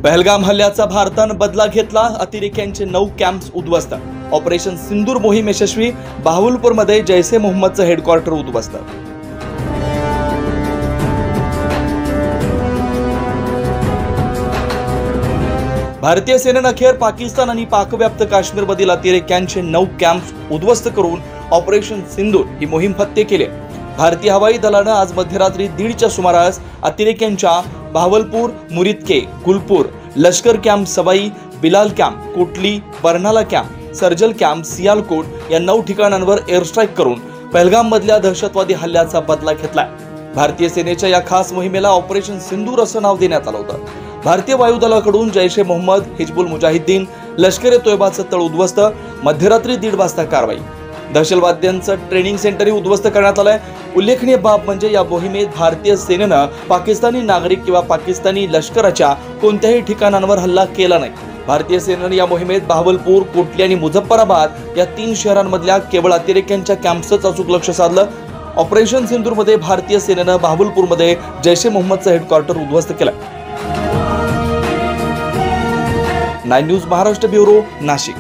पहलगाम हल्ल्याचा भारतानं बदला घेतला, अतिरेक्यांचे 9 कॅम्प्स उद्ध्वस्त। ऑपरेशन सिंदूर मोहीम यशस्वी, बाहुलपूरमध्ये जैश ए मोहम्मदचं हेडक्वार्टर उद्ध्वस्त। भारतीय सेनेनं अखेर पाकिस्तान आणि पाकव्याप्त काश्मीरमधील अतिरेक्यांचे 9 कॅम्प्स उद्ध्वस्त करून ऑपरेशन सिंदूर ही मोहीम फत्ते केली। भारतीय हवाई दलानं आज मध्यरात्री 1:30च्या सुमारास अतिरेक्यांच्या भावलपूर, मुरिदके, गुलपूर, लष्कर कॅम्प सवाई, बिलाल कॅम्प, कोटली, बरनाला कॅम्प, सर्जल कॅम्प, सियालकोट या 9 ठिकाणांवर एअर स्ट्राईक करून पहलगाम मधल्या दहशतवादी हल्ल्याचा बदला घेतलाय। भारतीय सेनेच्या या खास मोहिमेला ऑपरेशन सिंदूर असं नाव देण्यात आलं होतं। भारतीय वायुदलाकडून जैश ए मोहम्मद, हिजबुल मुजाहिद्दीन, लष्कर ए तोयबाचं तळ उद्ध्वस्त, मध्यरात्री 1:30 वाजता कारवाई। दहशतवाद्यांचं ट्रेनिंग सेंटरही उद्ध्वस्त करण्यात आलंय। उल्लेखनीय बाब म्हणजे या मोहिमेत भारतीय सेनेनं पाकिस्तानी नागरिक किंवा पाकिस्तानी लष्कराच्या कोणत्याही ठिकाणांवर हल्ला केला नाही। भारतीय सेनेनं या मोहिमेत भावलपूर, कोटली आणि मुझफ्फराबाद या 3 शहरांमधल्या केवळ अतिरेक्यांच्या कॅम्प्सच अचूक लक्ष साधलं। ऑपरेशन सिंदूरमध्ये भारतीय सेनेनं भावलपूरमध्ये जैश ए मोहम्मदचं हेडक्वार्टर उद्ध्वस्त केलं। 9 न्यूज महाराष्ट्र ब्युरो, नाशिक।